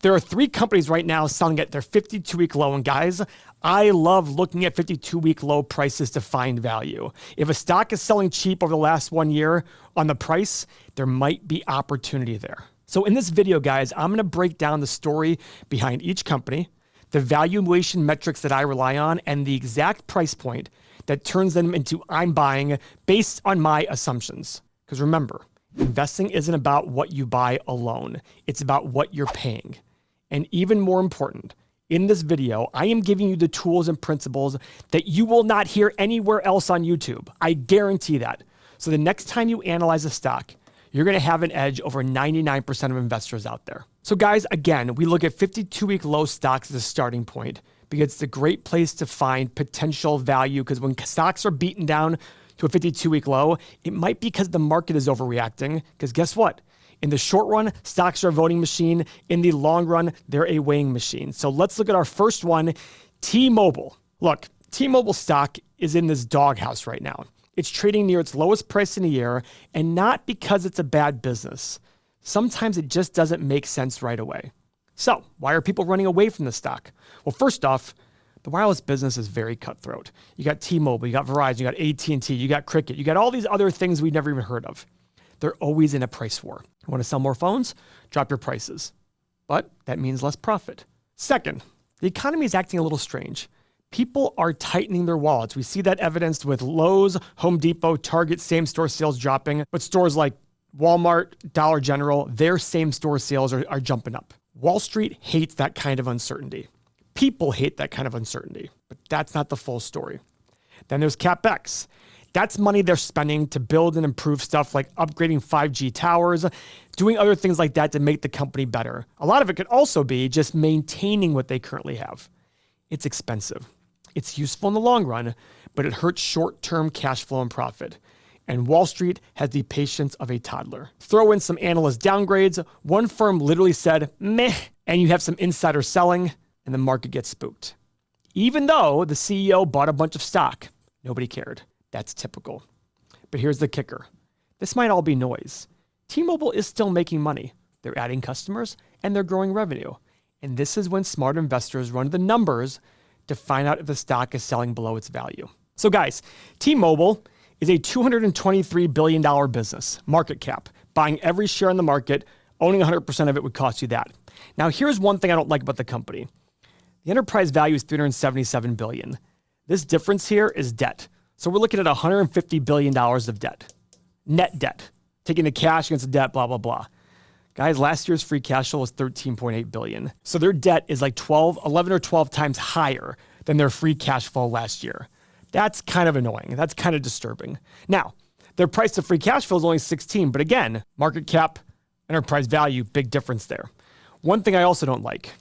There are 3 companies right now selling at their 52-week low. And guys, I love looking at 52-week low prices to find value. If a stock is selling cheap over the last 1 year on the price, there might be opportunity there. So in this video, guys, I'm going to break down the story behind each company, the valuation metrics that I rely on, and the exact price point that turns them into I'm buying based on my assumptions. Because remember, investing isn't about what you buy alone. It's about what you're paying. And even more important, in this video, I am giving you the tools and principles that you will not hear anywhere else on YouTube. I guarantee that. So the next time you analyze a stock, you're going to have an edge over 99% of investors out there. So guys, again, we look at 52-week low stocks as a starting point because it's a great place to find potential value, because when stocks are beaten down to a 52-week low, it might be because the market is overreacting, because guess what? In the short run, stocks are a voting machine. In the long run, they're a weighing machine. So let's look at our first one, T-Mobile. Look, T-Mobile stock is in this doghouse right now. It's trading near its lowest price in a year, and not because it's a bad business. Sometimes it just doesn't make sense right away. So why are people running away from the stock? Well, first off, the wireless business is very cutthroat. You got T-Mobile, you got Verizon, you got AT&T, you got Cricket, you got all these other things we've never even heard of. They're always in a price war. You want to sell more phones? Drop your prices. But that means less profit. Second, the economy is acting a little strange. People are tightening their wallets. We see that evidenced with Lowe's, Home Depot, Target same-store sales dropping. But stores like Walmart, Dollar General, their same-store sales are jumping up. Wall Street hates that kind of uncertainty. People hate that kind of uncertainty. But that's not the full story. Then there's CapEx. That's money they're spending to build and improve stuff like upgrading 5G towers, doing other things like that to make the company better. A lot of it could also be just maintaining what they currently have. It's expensive. It's useful in the long run, but it hurts short-term cash flow and profit. And Wall Street has the patience of a toddler. Throw in some analyst downgrades. One firm literally said, meh, and you have some insider selling, and the market gets spooked. Even though the CEO bought a bunch of stock, nobody cared. That's typical. But here's the kicker. This might all be noise. T-Mobile is still making money. They're adding customers and they're growing revenue. And this is when smart investors run the numbers to find out if the stock is selling below its value. So guys, T-Mobile is a $223 billion business, market cap. Buying every share in the market, owning 100% of it would cost you that. Now here's one thing I don't like about the company. The enterprise value is $377 billion. This difference here is debt. So we're looking at $150 billion of debt, net debt, taking the cash against the debt, blah, blah, blah. Guys, last year's free cash flow was $13.8 billion. So their debt is like 11 or 12 times higher than their free cash flow last year. That's kind of annoying. That's kind of disturbing. Now, their price to free cash flow is only 16, but again, market cap, enterprise value, big difference there. One thing I also don't like,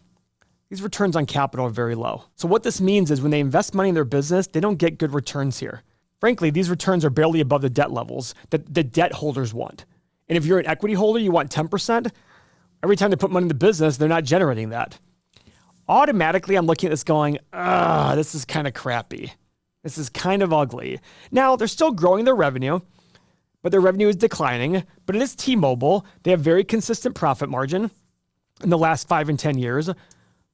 these returns on capital are very low. So what this means is when they invest money in their business, they don't get good returns here. Frankly, these returns are barely above the debt levels that the debt holders want. And if you're an equity holder, you want 10%. Every time they put money in the business, they're not generating that. Automatically, I'm looking at this going, this is kind of crappy. This is kind of ugly. Now, they're still growing their revenue, but their revenue is declining. But it is T-Mobile. They have very consistent profit margin in the last 5 and 10 years.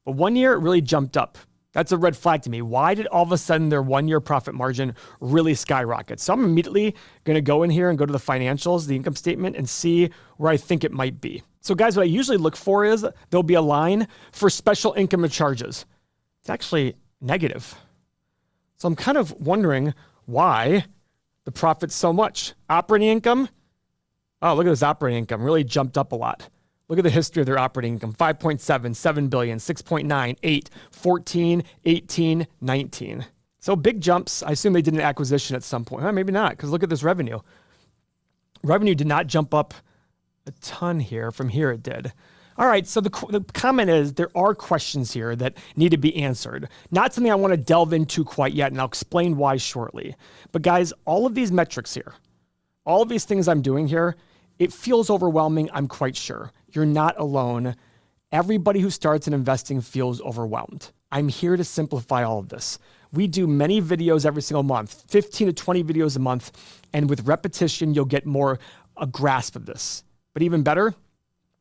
But 1 year, it really jumped up. That's a red flag to me. Why did all of a sudden their 1 year profit margin really skyrocket? So I'm immediately going to go in here and go to the financials, the income statement, and see where I think it might be. So guys, what I usually look for is there'll be a line for special income and charges. It's actually negative. So I'm kind of wondering why the profit's so much. Operating income, oh, look at this operating income, really jumped up a lot. Look at the history of their operating income, 5.7, 7 billion, 6.9, 8, 14, 18, 19. So big jumps. I assume they did an acquisition at some point. Maybe not, because look at this revenue. Revenue did not jump up a ton here. From here it did. All right, so the comment is there are questions here that need to be answered. Not something I want to delve into quite yet, and I'll explain why shortly. But guys, all of these metrics here, all of these things I'm doing here, it feels overwhelming, I'm quite sure. You're not alone. Everybody who starts in investing feels overwhelmed. I'm here to simplify all of this. We do many videos every single month, 15 to 20 videos a month, and with repetition, you'll get more a grasp of this. But even better,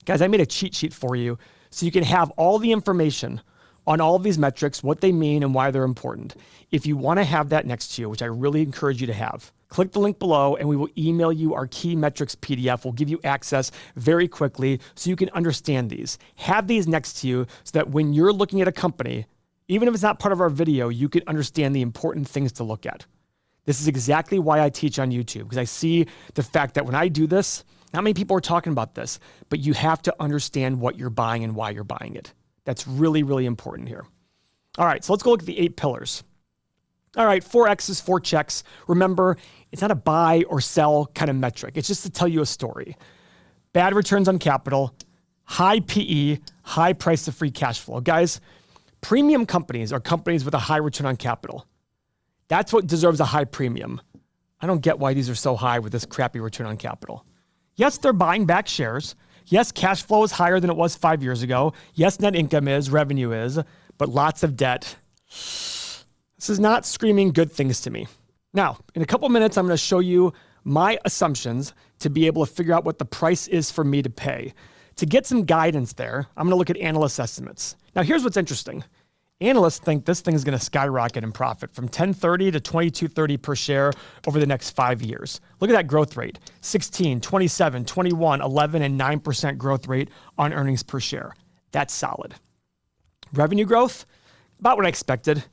guys, I made a cheat sheet for you so you can have all the information on all of these metrics, what they mean and why they're important. If you want to have that next to you, which I really encourage you to have, click the link below and we will email you our key metrics PDF. We'll give you access very quickly so you can understand these. Have these next to you so that when you're looking at a company, even if it's not part of our video, you can understand the important things to look at. This is exactly why I teach on YouTube, because I see the fact that when I do this, not many people are talking about this, but you have to understand what you're buying and why you're buying it. That's really, really important here. All right, so let's go look at the 8 pillars. All right, 4 X's, 4 checks. Remember, it's not a buy or sell kind of metric. It's just to tell you a story. Bad returns on capital, high PE, high price to free cash flow. Guys, premium companies are companies with a high return on capital. That's what deserves a high premium. I don't get why these are so high with this crappy return on capital. Yes, they're buying back shares. Yes, cash flow is higher than it was 5 years ago. Yes, net income is, revenue is, but lots of debt. This is not screaming good things to me. Now, in a couple minutes, I'm going to show you my assumptions to be able to figure out what the price is for me to pay. To get some guidance there, I'm going to look at analyst estimates. Now, here's what's interesting. Analysts think this thing is going to skyrocket in profit from $10.30 to $22.30 per share over the next 5 years. Look at that growth rate, 16, 27, 21, 11, and 9% growth rate on earnings per share. That's solid. Revenue growth, about what I expected.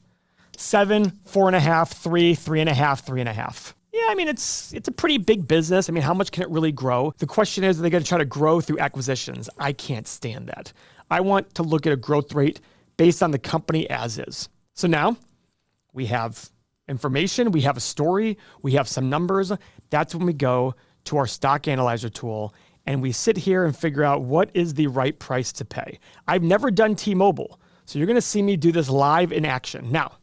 7, 4.5, 3, 3.5, 3.5. Yeah, I mean, it's a pretty big business. I mean, how much can it really grow? The question is, are they going to try to grow through acquisitions? I can't stand that. I want to look at a growth rate based on the company as is. So now we have information, we have a story, we have some numbers. That's when we go to our stock analyzer tool and we sit here and figure out what is the right price to pay. I've never done T-Mobile, so you're going to see me do this live in action. Now,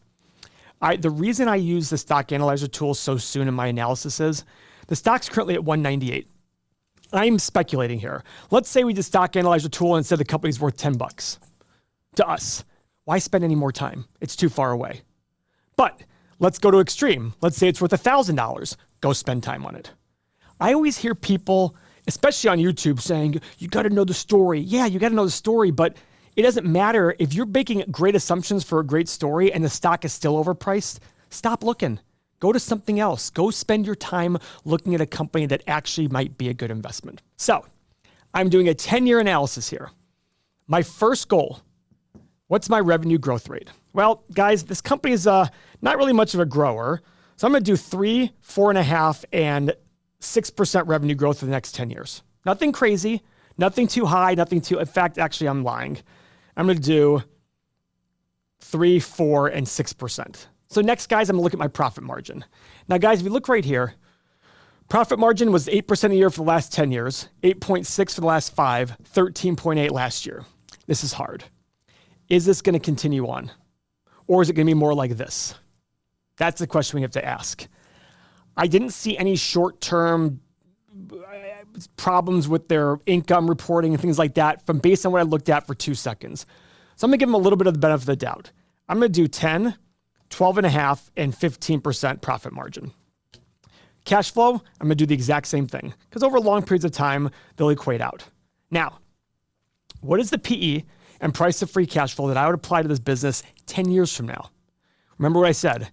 the reason I use the stock analyzer tool so soon in my analysis is the stock's currently at 198. I'm speculating here. Let's say we did stock analyzer tool and said the company's worth 10 bucks. To us, why spend any more time? It's too far away. But let's go to extreme. Let's say it's worth $1,000. Go spend time on it. I always hear people, especially on YouTube, saying, you got to know the story. Yeah, you got to know the story, but it doesn't matter if you're making great assumptions for a great story and the stock is still overpriced. Stop looking. Go to something else. Go spend your time looking at a company that actually might be a good investment. So I'm doing a 10-year analysis here. My first goal, what's my revenue growth rate? Well, guys, this company is not really much of a grower. So I'm going to do 3, 4.5, and 6% revenue growth for the next 10 years. Nothing crazy, nothing too high, nothing too, in fact, actually, I'm lying. I'm going to do 3, 4, and 6%. So next, guys, I'm going to look at my profit margin. Now, guys, if you look right here, profit margin was 8% a year for the last 10 years, 8.6 for the last 5, 13.8 last year. This is hard. Is this going to continue on? Or is it going to be more like this? That's the question we have to ask. I didn't see any short-term problems with their income reporting and things like that from based on what I looked at for 2 seconds. So I'm going to give them a little bit of the benefit of the doubt. I'm going to do 10, 12.5, and 15% profit margin. Cash flow, I'm going to do the exact same thing because over long periods of time, they'll equate out. Now, what is the PE and price of free cash flow that I would apply to this business 10 years from now? Remember what I said,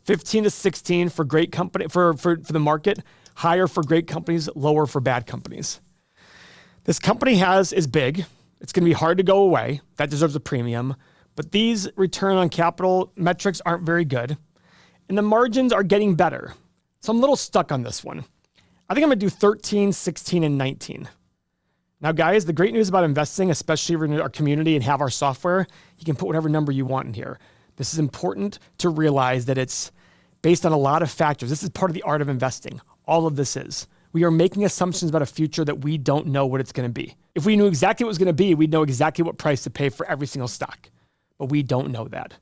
15 to 16 for great company, for the market, higher for great companies, lower for bad companies. This company is big. It's going to be hard to go away. That deserves a premium. But these return on capital metrics aren't very good. And the margins are getting better. So I'm a little stuck on this one. I think I'm going to do 13, 16, and 19. Now, guys, the great news about investing, especially if you're in our community and have our software, you can put whatever number you want in here. This is important to realize that it's based on a lot of factors. This is part of the art of investing. All of this is. We are making assumptions about a future that we don't know what it's going to be. If we knew exactly what it was going to be, we'd know exactly what price to pay for every single stock. But we don't know that.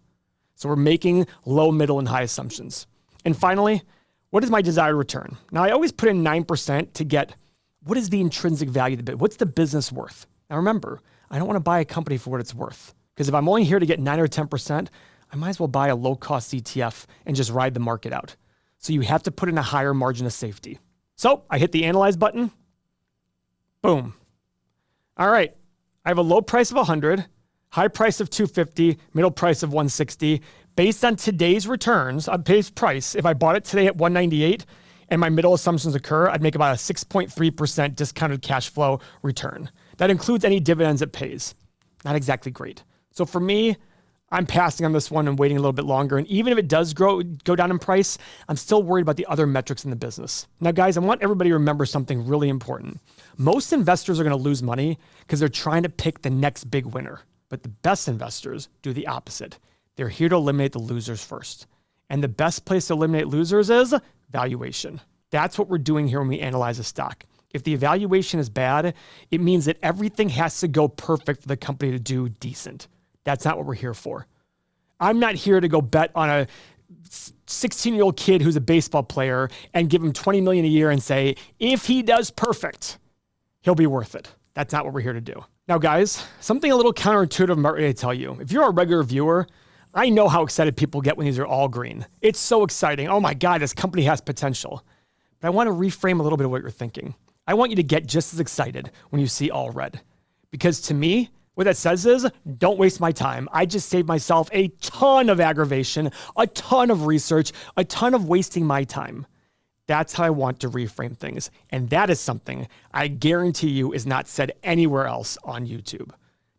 So we're making low, middle, and high assumptions. And finally, what is my desired return? Now, I always put in 9% to get what is the intrinsic value of the business? What's the business worth? Now, remember, I don't want to buy a company for what it's worth. Because if I'm only here to get 9 or 10%, I might as well buy a low-cost ETF and just ride the market out. So you have to put in a higher margin of safety. So I hit the Analyze button. Boom. All right. I have a low price of 100, high price of 250, middle price of 160. Based on today's returns, on today's price, if I bought it today at 198 and my middle assumptions occur, I'd make about a 6.3% discounted cash flow return. That includes any dividends it pays. Not exactly great. So for me, I'm passing on this one and waiting a little bit longer. And even if it does go down in price, I'm still worried about the other metrics in the business. Now, guys, I want everybody to remember something really important. Most investors are going to lose money because they're trying to pick the next big winner. But the best investors do the opposite. They're here to eliminate the losers first. And the best place to eliminate losers is valuation. That's what we're doing here when we analyze a stock. If the evaluation is bad, it means that everything has to go perfect for the company to do decent. That's not what we're here for. I'm not here to go bet on a 16-year-old kid who's a baseball player and give him $20 million a year and say, if he does perfect, he'll be worth it. That's not what we're here to do. Now, guys, something a little counterintuitive I'm ready to tell you. If you're a regular viewer, I know how excited people get when these are all green. It's so exciting. Oh my God, this company has potential. But I want to reframe a little bit of what you're thinking. I want you to get just as excited when you see all red. Because to me, what that says is, don't waste my time. I just saved myself a ton of aggravation, a ton of research, a ton of wasting my time. That's how I want to reframe things. And that is something I guarantee you is not said anywhere else on YouTube.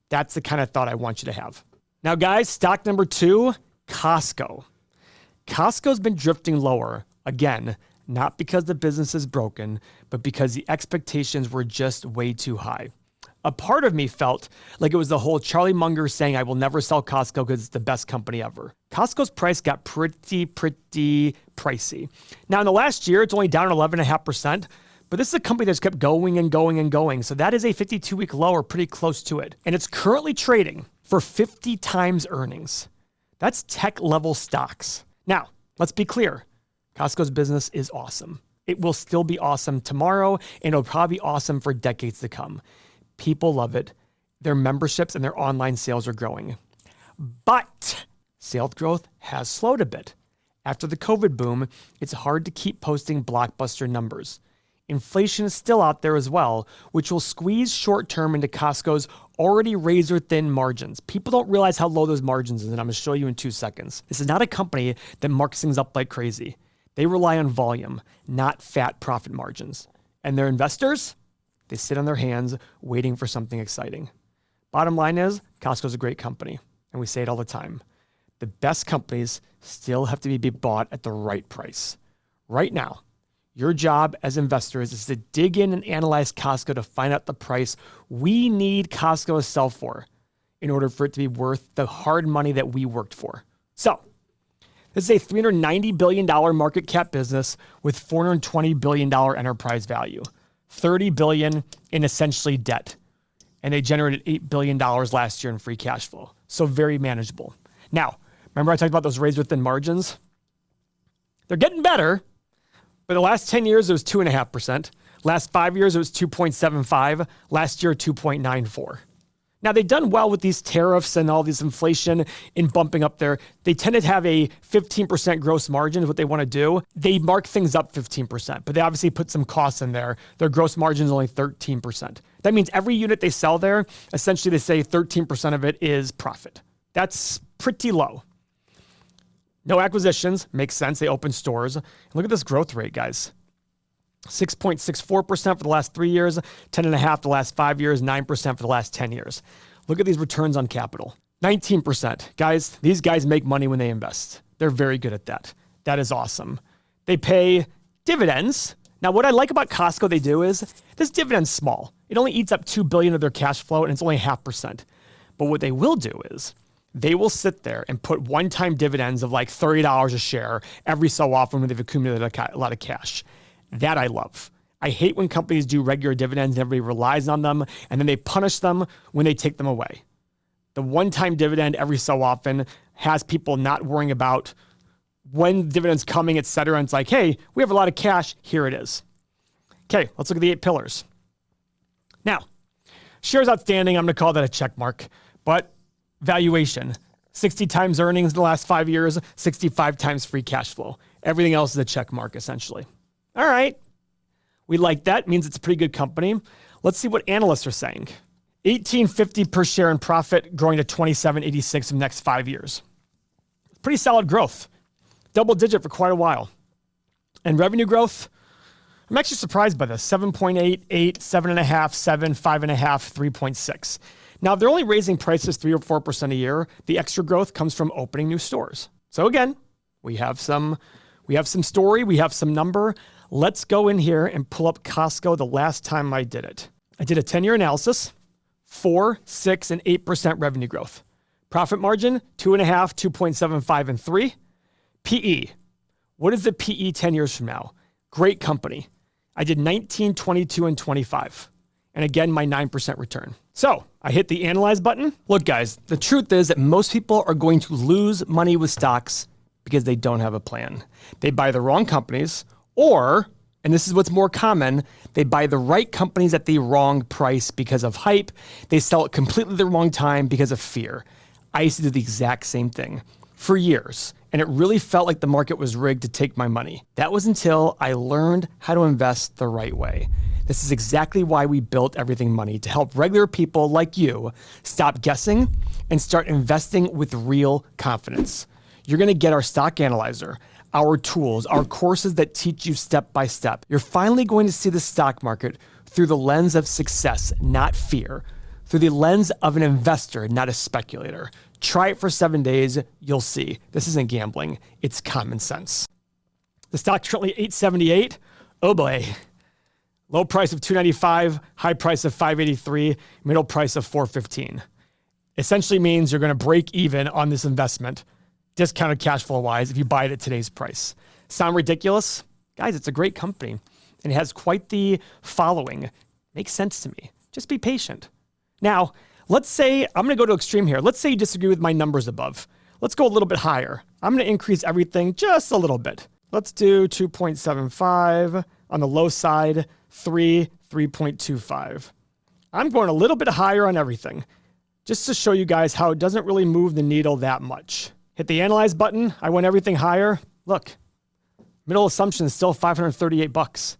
That's the kind of thought I want you to have. Now, guys, stock number 2, Costco. Costco's been drifting lower, again, not because the business is broken, but because the expectations were just way too high. A part of me felt like it was the whole Charlie Munger saying, I will never sell Costco because it's the best company ever. Costco's price got pretty pricey. Now, in the last year, it's only down 11.5%, but this is a company that's kept going and going and going. So that is a 52-week low or pretty close to it. And it's currently trading for 50 times earnings. That's tech-level stocks. Now, let's be clear. Costco's business is awesome. It will still be awesome tomorrow, and it'll probably be awesome for decades to come. People love it. Their memberships and their online sales are growing. But sales growth has slowed a bit. After the COVID boom, it's hard to keep posting blockbuster numbers. Inflation is still out there as well, which will squeeze short-term into Costco's already razor-thin margins. People don't realize how low those margins is, and I'm going to show you in 2 seconds. This is not a company that marks things up like crazy. They rely on volume, not fat profit margins. And their investors? They sit on their hands waiting for something exciting. Bottom line is, Costco's a great company, and we say it all the time. The best companies still have to be bought at the right price. Right now, your job as investors is to dig in and analyze Costco to find out the price we need Costco to sell for in order for it to be worth the hard money that we worked for. So, this is a $390 billion market cap business with $420 billion enterprise value. $30 billion in essentially debt. And they generated $8 billion last year in free cash flow. So very manageable. Now, remember I talked about those razor-thin margins? They're getting better, but the last 10 years it was 2.5%. Last 5 years it was 2.75. Last year, 2.94. Now, they've done well with these tariffs and all this inflation in bumping up there. They tend to have a 15% gross margin is what they want to do. They mark things up 15%, but they obviously put some costs in there. Their gross margin is only 13%. That means every unit they sell there, essentially they say 13% of it is profit. That's pretty low. No acquisitions, makes sense. They open stores. And look at this growth rate, guys. 6.64% for the last 3 years, 10.5% the last 5 years, 9% for the last 10 years. Look at these returns on capital. 19%. Guys, these guys make money when they invest. They're very good at that. That is awesome. They pay dividends. Now, what I like about Costco they do is this dividend's small. It only eats up $2 billion of their cash flow, and it's only 0.5%. But what they will do is they will sit there and put one-time dividends of like $30 a share every so often when they've accumulated a lot of cash. That I love. I hate when companies do regular dividends and everybody relies on them, and then they punish them when they take them away. The one-time dividend every so often has people not worrying about when dividends coming, et cetera. And it's like, hey, we have a lot of cash. Here it is. Okay, let's look at the 8 pillars. Now, shares outstanding, I'm going to call that a check mark. But valuation, 60 times earnings in the last 5 years, 65 times free cash flow. Everything else is a check mark, essentially. All right. We like that. Means it's a pretty good company. Let's see what analysts are saying. $18.50 per share in profit, growing to $27.86 in the next 5 years. Pretty solid growth. Double digit for quite a while. And revenue growth, I'm actually surprised by this. 7.8, 8, 7.5, 7, 5.5, 3.6. Now, if they're only raising prices 3 or 4% a year, the extra growth comes from opening new stores. So again, we have some story, we have some number. Let's go in here and pull up Costco the last time I did it. I did a 10-year analysis, 4, 6, and 8% revenue growth. Profit margin, 2.5, 2.75, and 3. PE. What is the PE 10 years from now? Great company. I did 19, 22, and 25. And again, my 9% return. So I hit the analyze button. Look, guys, the truth is that most people are going to lose money with stocks because they don't have a plan. They buy the wrong companies, or, and this is what's more common, they buy the right companies at the wrong price because of hype. They sell it completely the wrong time because of fear. I used to do the exact same thing for years, and it really felt like the market was rigged to take my money. That was until I learned how to invest the right way. This is exactly why we built Everything Money, to help regular people like you stop guessing and start investing with real confidence. You're gonna get our stock analyzer, our tools, our courses that teach you step by step. You're finally going to see the stock market through the lens of success, not fear, through the lens of an investor, not a speculator. Try it for 7 days, you'll see. This isn't gambling, it's common sense. The stock's currently $878. Oh boy. Low price of $295, high price of $583, middle price of $415. Essentially means you're gonna break even on this investment, discounted cash flow wise, if you buy it at today's price. Sound ridiculous? Guys, it's a great company and it has quite the following. Makes sense to me. Just be patient. Now, let's say, I'm gonna go to extreme here. Let's say you disagree with my numbers above. Let's go a little bit higher. I'm gonna increase everything just a little bit. Let's do 2.75 on the low side, 3.25. I'm going a little bit higher on everything, just to show you guys how it doesn't really move the needle that much. Hit the analyze button, I went everything higher. Look, middle assumption is still $538.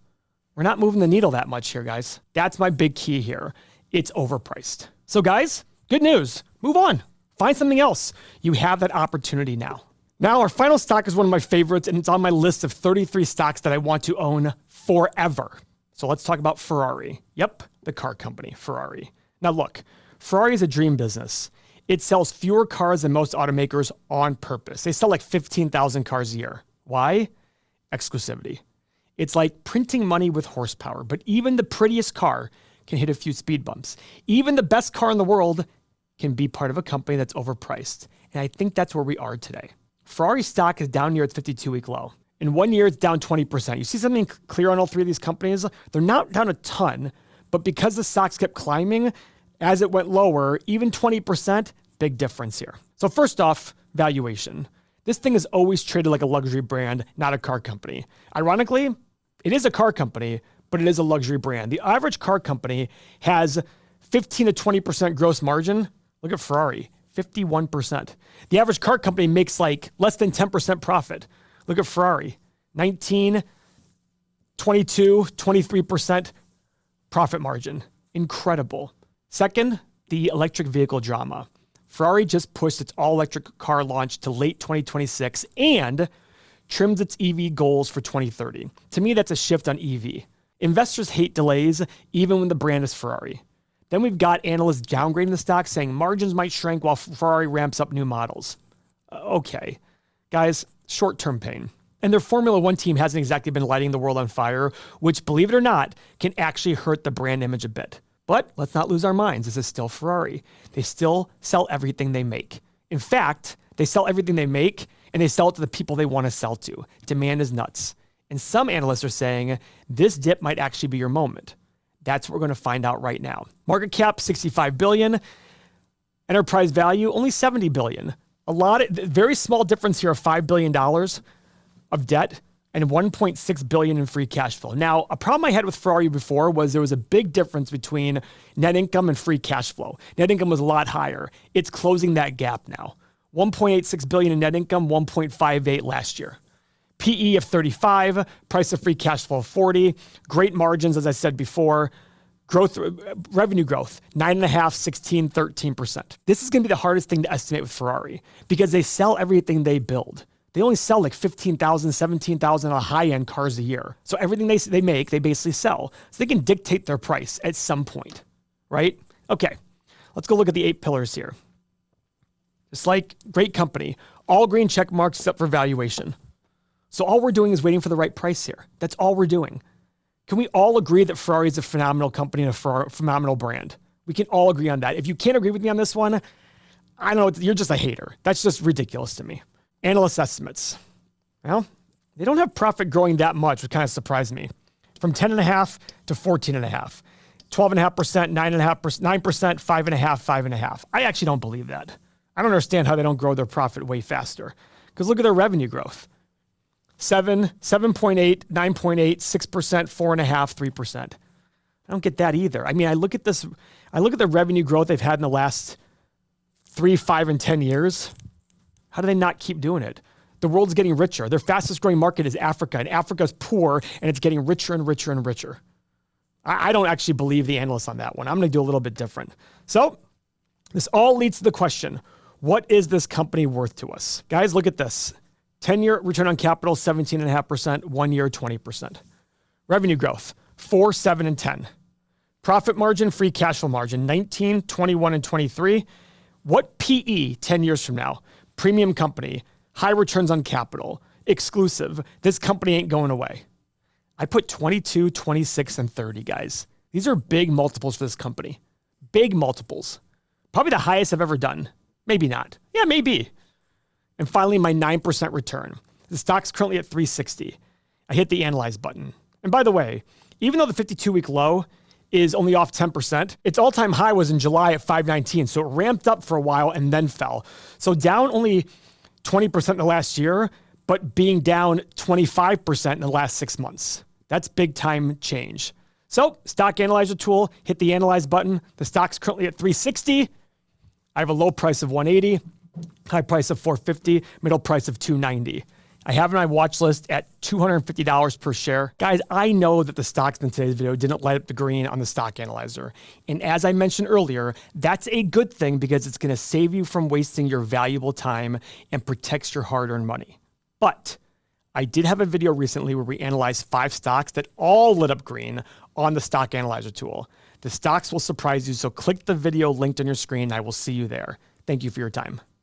We're not moving the needle that much here, guys. That's my big key here. It's overpriced. So guys, good news, move on. Find something else. You have that opportunity now. Now, our final stock is one of my favorites, and it's on my list of 33 stocks that I want to own forever. So let's talk about Ferrari. Yep, the car company, Ferrari. Now look, Ferrari is a dream business. It sells fewer cars than most automakers on purpose. They sell like 15,000 cars a year. Why? Exclusivity. It's like printing money with horsepower, but even the prettiest car can hit a few speed bumps. Even the best car in the world can be part of a company that's overpriced. And I think that's where we are today. Ferrari stock is down near its 52-week low. In 1 year, it's down 20%. You see something clear on all three of these companies? They're not down a ton, but because the stocks kept climbing, as it went lower, even 20%, big difference here. So first off, valuation. This thing is always traded like a luxury brand, not a car company. Ironically, it is a car company, but it is a luxury brand. The average car company has 15 to 20% gross margin. Look at Ferrari, 51%. The average car company makes like less than 10% profit. Look at Ferrari, 19, 22, 23% profit margin. Incredible. Second, the electric vehicle drama. Ferrari just pushed its all-electric car launch to late 2026 and trimmed its EV goals for 2030. To me, that's a shift on EV. Investors hate delays, even when the brand is Ferrari. Then we've got analysts downgrading the stock, saying margins might shrink while Ferrari ramps up new models. Okay, guys, short-term pain. And their Formula One team hasn't exactly been lighting the world on fire, which, believe it or not, can actually hurt the brand image a bit. But let's not lose our minds. This is still Ferrari. They still sell everything they make. In fact, they sell everything they make, and they sell it to the people they want to sell to. Demand is nuts. And some analysts are saying this dip might actually be your moment. That's what we're going to find out right now. Market cap, $65 billion. Enterprise value, only $70 billion. Very small difference here of $5 billion of debt and $1.6 billion in free cash flow. Now, a problem I had with Ferrari before was there was a big difference between net income and free cash flow. Net income was a lot higher. It's closing that gap now. $1.86 billion in net income, $1.58 last year. PE of 35, price of free cash flow of 40. Great margins, as I said before. Revenue growth, 9.5, 16, 13%. This is going to be the hardest thing to estimate with Ferrari because they sell everything they build. They only sell like 15,000, 17,000 high-end cars a year. So everything they make, they basically sell. So they can dictate their price at some point, right? Okay, let's go look at the 8 pillars here. Just like great company, all green check marks except for valuation. So all we're doing is waiting for the right price here. That's all we're doing. Can we all agree that Ferrari is a phenomenal company and a phenomenal brand? We can all agree on that. If you can't agree with me on this one, I don't know, you're just a hater. That's just ridiculous to me. Analyst estimates. Well, they don't have profit growing that much, which kind of surprised me. From 10.5 to 14.5. 12.5%, 9.5%, 9%, 5.5, 5.5. I actually don't believe that. I don't understand how they don't grow their profit way faster. Because look at their revenue growth. 7, 7.8, 9.8, 6%, 4.5, 3%. I don't get that either. I mean, I look at the revenue growth they've had in the last 3, 5, and 10 years. How do they not keep doing it? The world's getting richer. Their fastest growing market is Africa, and Africa's poor, and it's getting richer and richer and richer. I don't actually believe the analysts on that one. I'm going to do a little bit different. So this all leads to the question, what is this company worth to us? Guys, look at this. 10-year return on capital, 17.5%, 1 year, 20%. Revenue growth, 4, 7, and 10. Profit margin, free cash flow margin, 19, 21, and 23. What PE 10 years from now? Premium company, high returns on capital, exclusive. This company ain't going away. I put 22, 26, and 30, guys. These are big multiples for this company. Big multiples. Probably the highest I've ever done. Maybe not. Yeah, maybe. And finally, my 9% return. The stock's currently at 360. I hit the analyze button. And by the way, even though the 52-week low is only off 10%, its all-time high was in July at 519. So it ramped up for a while and then fell. So down only 20% in the last year, but being down 25% in the last 6 months. That's big time change. So stock analyzer tool, hit the analyze button. The stock's currently at 360. I have a low price of 180. High price of 450, middle price of 290. I have my watch list at $250 per share. Guys, I know that the stocks in today's video didn't light up the green on the stock analyzer. And as I mentioned earlier, that's a good thing because it's going to save you from wasting your valuable time and protects your hard-earned money. But I did have a video recently where we analyzed 5 stocks that all lit up green on the stock analyzer tool. The stocks will surprise you, so click the video linked on your screen and I will see you there. Thank you for your time.